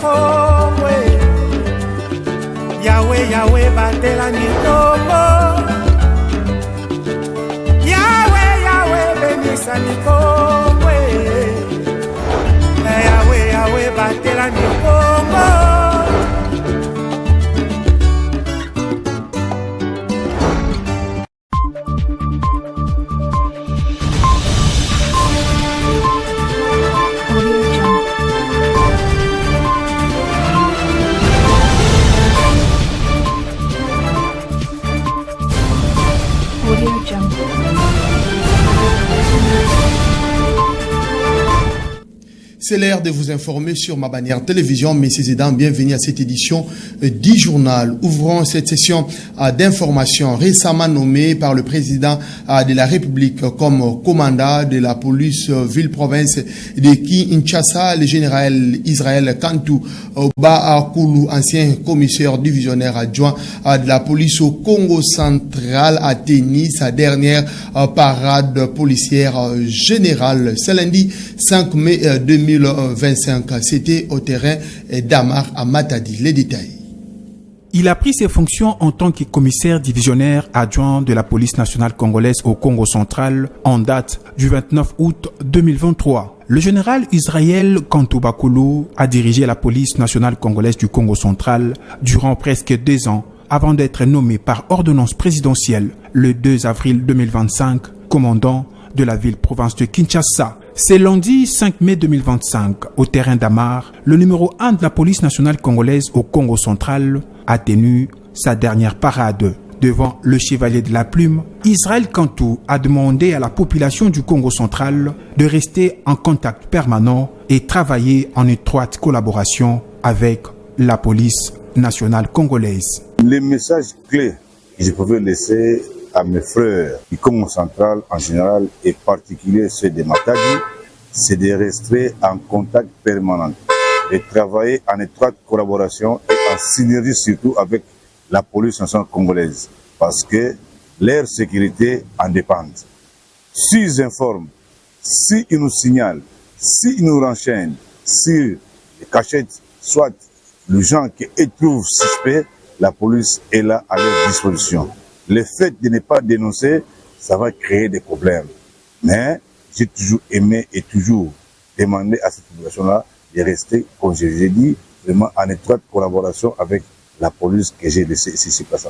Nikongwe Yahweh, Yahweh, batela Nikombo Yahweh, Yahweh, benisa Nikongwe Yahweh, Yahweh, batela Nikombo C'est l'heure de vous informer sur ma bannière télévision. Messieurs et dames, bienvenue à cette édition du journal. Ouvrons cette session d'information récemment nommé par le président de la République comme commandant de la police ville-province de Kinshasa, le général Israël Kantou Baakoulou, ancien commissaire divisionnaire adjoint de la police au Congo central, a tenu sa dernière parade policière générale. Ce lundi 5 mai 2025, c'était au terrain d'Amar à Matadi. Les détails. Il a pris ses fonctions en tant que commissaire divisionnaire adjoint de la police nationale congolaise au Congo central en date du 29 août 2023. Le général Israël Kantou Baakoulou a dirigé la police nationale congolaise du Congo central durant presque 2 ans avant d'être nommé par ordonnance présidentielle le 2 avril 2025 commandant de la ville-province de Kinshasa. C'est lundi 5 mai 2025, au terrain d'Amar, le numéro 1 de la police nationale congolaise au Congo central a tenu sa dernière parade. Devant le chevalier de la plume, Israël Kantou a demandé à la population du Congo central de rester en contact permanent et travailler en étroite collaboration avec la police nationale congolaise. Les messages clés que je pouvais laisser à mes frères du Congo central en général et particulier ceux de Matadi, c'est de rester en contact permanent, de travailler en étroite collaboration et en synergie surtout avec la police nationale congolaise, parce que leur sécurité en dépend. S'ils informent, s'ils nous signalent, s'ils nous renseignent sur les cachettes, soit les gens qui trouvent suspects, la police est là à leur disposition. Le fait de ne pas dénoncer, ça va créer des problèmes. Mais j'ai toujours aimé et toujours demandé à cette population-là de rester, comme je l'ai dit, vraiment en étroite collaboration avec la police que j'ai laissée ici place.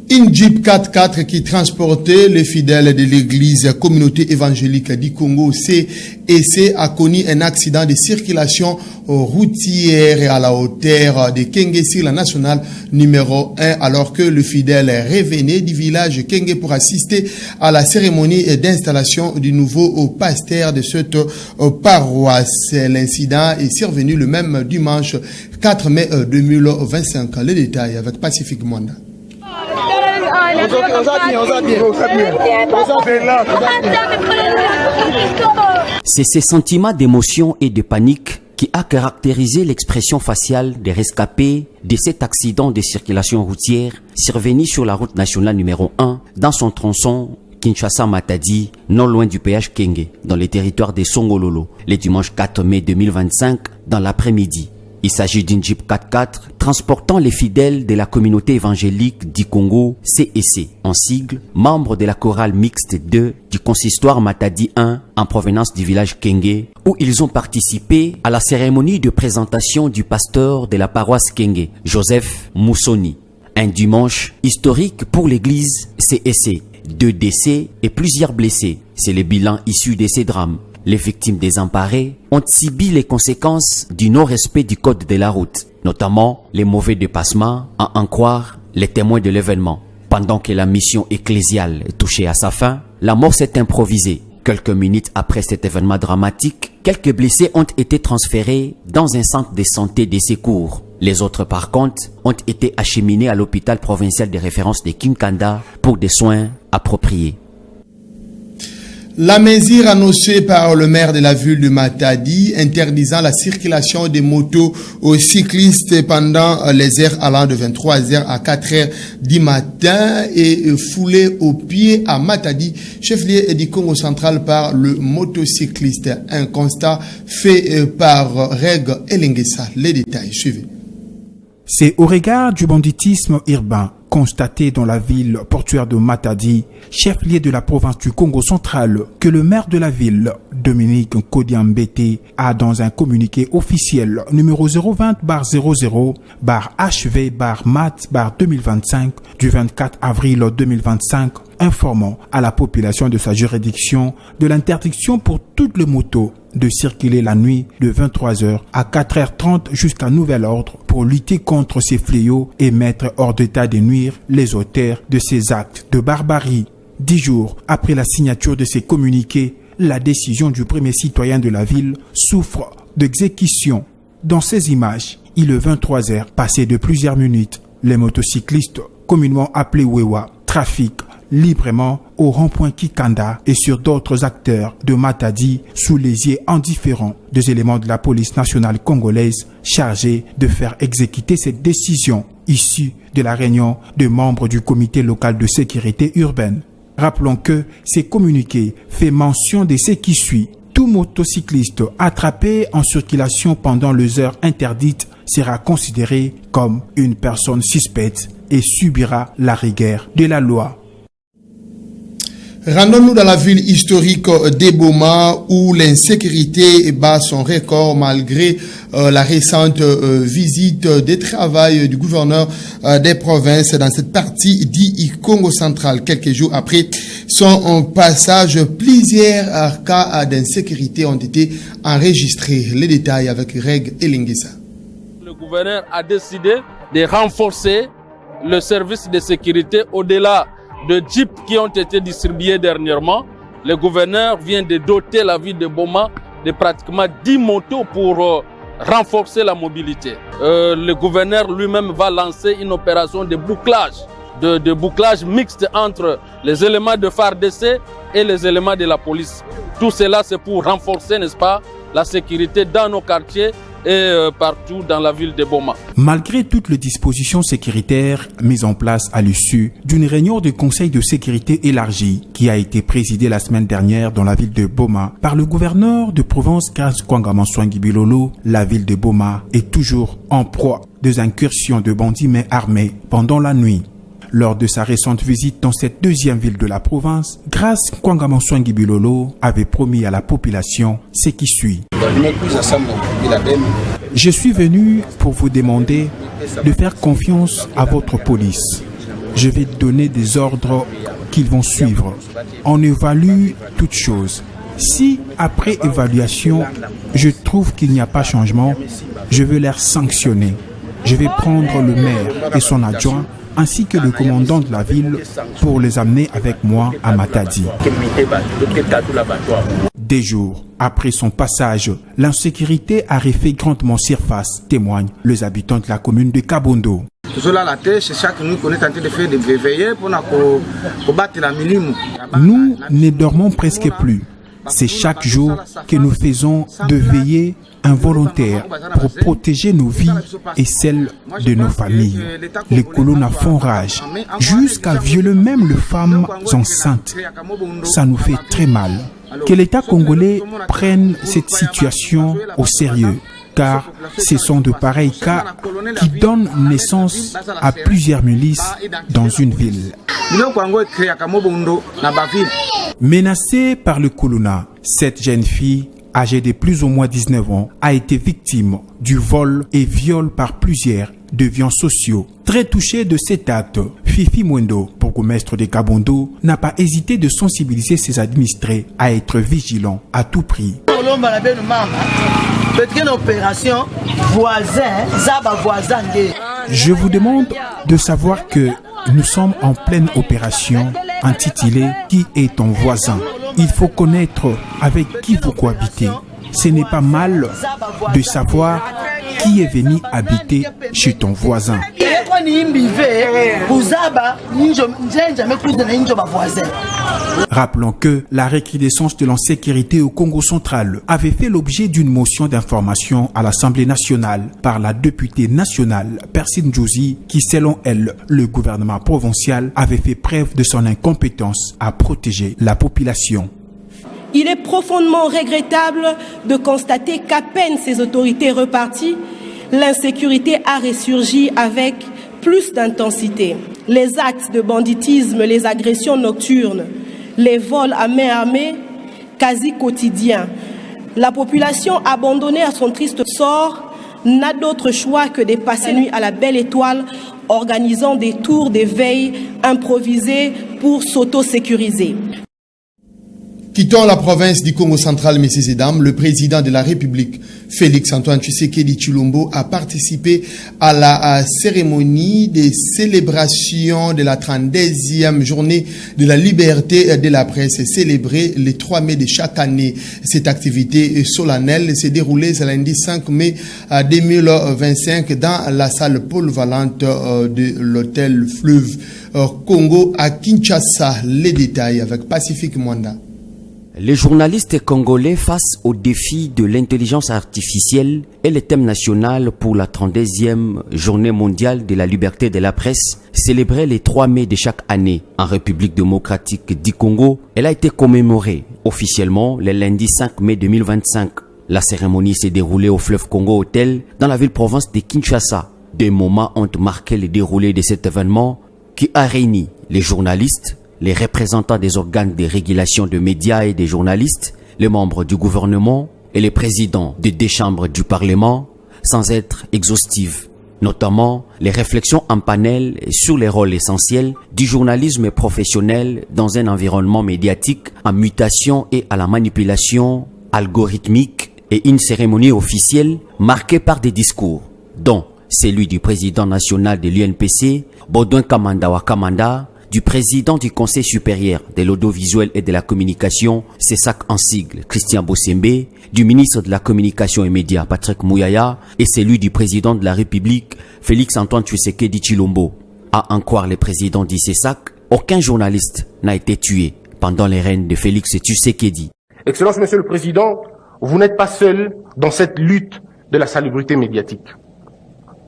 Une Jeep 4x4 qui transportait les fidèles de l'église communauté évangélique du Congo CEC a connu un accident de circulation routière à la hauteur de Kenge sur la nationale numéro 1 alors que le fidèle revenait du village Kenge pour assister à la cérémonie d'installation du nouveau pasteur de cette paroisse. L'incident est survenu le même dimanche 4 mai 2025. Les détails avec Pacifique Mwanda. C'est ces sentiments d'émotion et de panique qui a caractérisé l'expression faciale des rescapés de cet accident de circulation routière survenu sur la route nationale numéro 1 dans son tronçon Kinshasa-Matadi, non loin du péage Kenge, dans les territoires des Songololo, le dimanche 4 mai 2025 dans l'après-midi. Il s'agit d'une Jeep 4x4 transportant les fidèles de la communauté évangélique du Congo CEC, en sigle, membres de la chorale mixte 2 du consistoire Matadi 1 en provenance du village Kenge, où ils ont participé à la cérémonie de présentation du pasteur de la paroisse Kenge, Joseph Moussoni. Un dimanche historique pour l'église CEC, 2 décès et plusieurs blessés. C'est le bilan issu de ces drames. Les victimes désemparées ont subi les conséquences du non-respect du code de la route, notamment les mauvais dépassements, à en croire les témoins de l'événement. Pendant que la mission ecclésiale touchait à sa fin, la mort s'est improvisée. Quelques minutes après cet événement dramatique, quelques blessés ont été transférés dans un centre de santé de secours. Les autres, par contre, ont été acheminés à l'hôpital provincial de référence de Kinkanda pour des soins appropriés. La mesure annoncée par le maire de la ville de Matadi interdisant la circulation des motos aux cyclistes pendant les heures allant de 23h à 4h du matin est foulée au pied à Matadi, chef-lieu du Congo central par le motocycliste. Un constat fait par Reg Elengesa. Les détails, suivez. C'est au regard du banditisme urbain constaté dans la ville portuaire de Matadi, chef-lieu de la province du Congo central, que le maire de la ville, Dominique Kodiambete, a dans un communiqué officiel numéro 020-00-HV-MAT-2025 du 24 avril 2025 informant à la population de sa juridiction de l'interdiction pour toutes les motos de circuler la nuit de 23h à 4h30 jusqu'à nouvel ordre pour lutter contre ces fléaux et mettre hors d'état de nuire les auteurs de ces actes de barbarie. 10 jours après la signature de ces communiqués, la décision du premier citoyen de la ville souffre d'exécution. Dans ces images, il est 23h passé de plusieurs minutes. Les motocyclistes, communément appelés Wewa, trafiquent librement au rond-point Kikanda et sur d'autres acteurs de Matadi sous les yeux indifférents des éléments de la police nationale congolaise chargés de faire exécuter cette décision issue de la réunion des membres du comité local de sécurité urbaine. Rappelons que ces communiqués fait mention de ce qui suit. Tout motocycliste attrapé en circulation pendant les heures interdites sera considéré comme une personne suspecte et subira la rigueur de la loi. Rendons-nous dans la ville historique d'Eboma où l'insécurité bat son record malgré la récente visite de travail du gouverneur des provinces dans cette partie du Congo central. Quelques jours après son passage, plusieurs cas d'insécurité ont été enregistrés. Les détails avec Reg Elengesa. Le gouverneur a décidé de renforcer le service de sécurité au-delà de jeeps qui ont été distribués dernièrement. Le gouverneur vient de doter la ville de Boma de pratiquement 10 motos pour renforcer la mobilité. Le gouverneur lui-même va lancer une opération de bouclage, de bouclage mixte entre les éléments de FARDC et les éléments de la police. Tout cela, c'est pour renforcer, n'est-ce pas, la sécurité dans nos quartiers et partout dans la ville de Boma. Malgré toutes les dispositions sécuritaires mises en place à l'issue d'une réunion du Conseil de sécurité élargie qui a été présidée la semaine dernière dans la ville de Boma par le gouverneur de province Grace Kwanga-Monswangi Bilolo, la ville de Boma est toujours en proie des incursions de bandits mais armés pendant la nuit. Lors de sa récente visite dans cette deuxième ville de la province, Grace Kwanga-Monswangi Bilolo avait promis à la population ce qui suit. Je suis venu pour vous demander de faire confiance à votre police. Je vais donner des ordres qu'ils vont suivre. On évalue toutes choses. Si, après évaluation, je trouve qu'il n'y a pas changement, je vais les sanctionner. Je vais prendre le maire et son adjoint ainsi que le commandant de la ville pour les amener avec moi à Matadi. Des jours après son passage, l'insécurité a refait grandement surface, témoignent les habitants de la commune de Kabondo. Nous ne dormons presque plus. C'est chaque jour que nous faisons de veillées involontaires pour protéger nos vies et celles de nos familles. Les colons font rage, jusqu'à violer même les femmes enceintes. Ça nous fait très mal. Que l'État congolais prenne cette situation au sérieux, car ce sont de pareils cas qui donnent naissance à plusieurs milices dans une ville. Menacée par le colonna, cette jeune fille, âgée de plus ou moins 19 ans, a été victime du vol et viol par plusieurs déviants sociaux. Très touchée de cet acte, Fifi Mwendo, bourgmestre de Kabondo, n'a pas hésité de sensibiliser ses administrés à être vigilants à tout prix. Je vous demande de savoir que nous sommes en pleine opération intitulée « Qui est ton voisin ?» Il faut connaître avec qui vous cohabitez. Ce n'est pas mal de savoir qui est venu habiter chez ton voisin. Rappelons que la recrudescence de l'insécurité au Congo central avait fait l'objet d'une motion d'information à l'Assemblée nationale par la députée nationale Persine Djouzi qui, selon elle, le gouvernement provincial avait fait preuve de son incompétence à protéger la population. Il est profondément regrettable de constater qu'à peine ces autorités reparties, l'insécurité a ressurgi avec plus d'intensité. Les actes de banditisme, les agressions nocturnes, les vols à main armée, quasi quotidiens. La population abandonnée à son triste sort n'a d'autre choix que de passer nuit à la belle étoile, organisant des tours de veille improvisés pour s'auto-sécuriser. Quittons la province du Congo central, messieurs et dames, le président de la République, Félix Antoine Tshisekedi Tshilombo, a participé à la cérémonie des célébrations de la 32e journée de la liberté de la presse, célébrée le 3 mai de chaque année. Cette activité solennelle s'est déroulée ce lundi 5 mai 2025 dans la salle polyvalente de l'hôtel Fleuve Congo à Kinshasa. Les détails avec Pacifique Mwanda. Les journalistes congolais face au défi de l'intelligence artificielle est le thème national pour la 32e journée mondiale de la liberté de la presse, célébrée le 3 mai de chaque année en République démocratique du Congo. Elle a été commémorée officiellement le lundi 5 mai 2025. La cérémonie s'est déroulée au Fleuve Congo Hotel dans la ville-province de Kinshasa. Des moments ont marqué le déroulé de cet événement qui a réuni les journalistes, les représentants des organes de régulation de médias et des journalistes, les membres du gouvernement et les présidents des deux chambres du Parlement, sans être exhaustives, notamment les réflexions en panel sur les rôles essentiels du journalisme professionnel dans un environnement médiatique en mutation et à la manipulation algorithmique, et une cérémonie officielle marquée par des discours, dont celui du président national de l'UNPC, Baudouin Kamanda Wakamanda, du président du Conseil supérieur de l'audiovisuel et de la communication, CESAC en sigle, Christian Bossembe, du ministre de la communication et médias, Patrick Mouyaya, et celui du président de la République, Félix Antoine Tshisekedi Tshilombo. À en croire le président du CESAC, aucun journaliste n'a été tué pendant les règnes de Félix Tshisekedi. Excellence, Monsieur le Président, vous n'êtes pas seul dans cette lutte de la salubrité médiatique.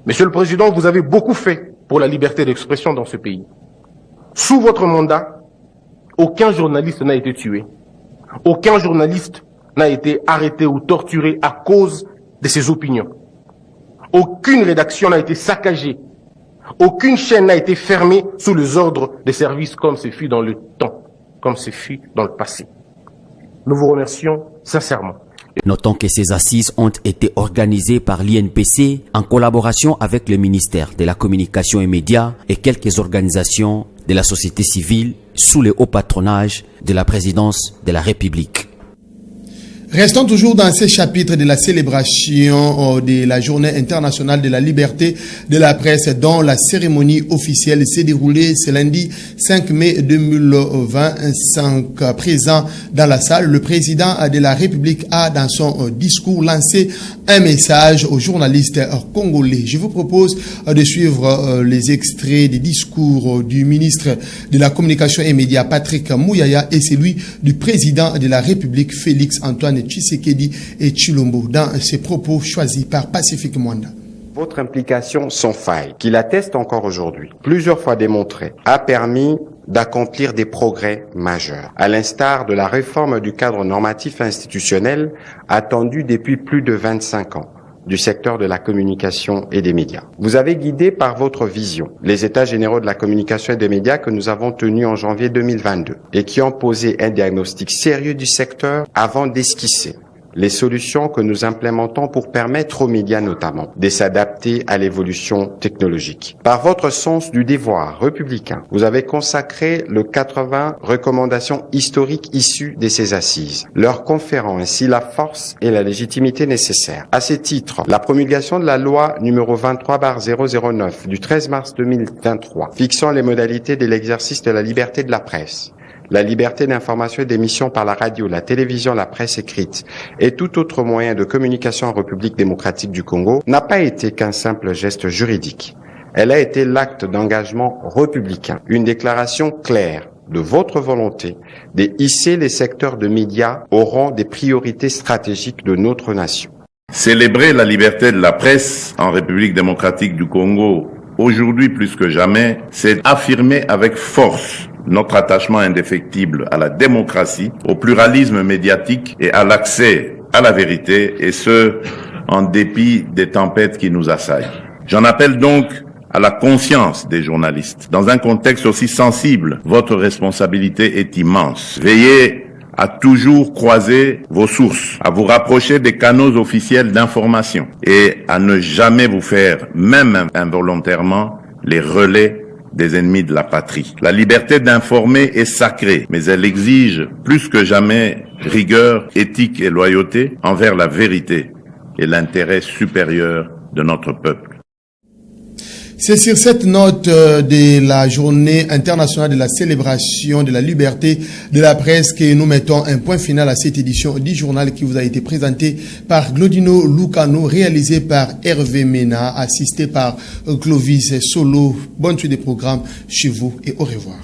Monsieur le Président, vous avez beaucoup fait pour la liberté d'expression dans ce pays. Sous votre mandat, aucun journaliste n'a été tué. Aucun journaliste n'a été arrêté ou torturé à cause de ses opinions. Aucune rédaction n'a été saccagée. Aucune chaîne n'a été fermée sous les ordres des services comme ce fut dans le temps, comme ce fut dans le passé. Nous vous remercions sincèrement. Notons que ces assises ont été organisées par l'INPC en collaboration avec le ministère de la Communication et Médias et quelques organisations de la société civile sous le haut patronage de la présidence de la République. Restons toujours dans ce chapitre de la célébration de la journée internationale de la liberté de la presse dont la cérémonie officielle s'est déroulée ce lundi 5 mai 2025. Présent dans la salle, le président de la République a dans son discours lancé un message aux journalistes congolais. Je vous propose de suivre les extraits des discours du ministre de la Communication et Médias Patrick Mouyaya et celui du président de la République Félix Antoine Tshisekedi et Tshilombo dans ses propos choisis par Pacifique Mwanda. Votre implication sans faille, qui l'atteste encore aujourd'hui, plusieurs fois démontrée, a permis d'accomplir des progrès majeurs, à l'instar de la réforme du cadre normatif institutionnel attendue depuis plus de 25 ans du secteur de la communication et des médias. Vous avez guidé par votre vision les états généraux de la communication et des médias que nous avons tenus en janvier 2022 et qui ont posé un diagnostic sérieux du secteur avant d'esquisser les solutions que nous implémentons pour permettre aux médias notamment de s'adapter à l'évolution technologique. Par votre sens du devoir républicain, vous avez consacré les 80 recommandations historiques issues de ces assises, leur conférant ainsi la force et la légitimité nécessaires. À ce titre, la promulgation de la loi numéro 23/009 du 13 mars 2023 fixant les modalités de l'exercice de la liberté de la presse, la liberté d'information et d'émission par la radio, la télévision, la presse écrite et tout autre moyen de communication en République démocratique du Congo n'a pas été qu'un simple geste juridique. Elle a été l'acte d'engagement républicain, une déclaration claire de votre volonté de hisser les secteurs de médias au rang des priorités stratégiques de notre nation. Célébrer la liberté de la presse en République démocratique du Congo, aujourd'hui plus que jamais, c'est affirmer avec force notre attachement indéfectible à la démocratie, au pluralisme médiatique et à l'accès à la vérité, et ce, en dépit des tempêtes qui nous assaillent. J'en appelle donc à la conscience des journalistes. Dans un contexte aussi sensible, votre responsabilité est immense. Veillez à toujours croiser vos sources, à vous rapprocher des canaux officiels d'information et à ne jamais vous faire, même involontairement, les relais des ennemis de la patrie. La liberté d'informer est sacrée, mais elle exige plus que jamais rigueur, éthique et loyauté envers la vérité et l'intérêt supérieur de notre peuple. C'est sur cette note de la journée internationale de la célébration de la liberté de la presse que nous mettons un point final à cette édition du journal qui vous a été présentée par Glodino Lucano, réalisé par Hervé Mena, assisté par Clovis Solo. Bonne suite des programmes chez vous et au revoir.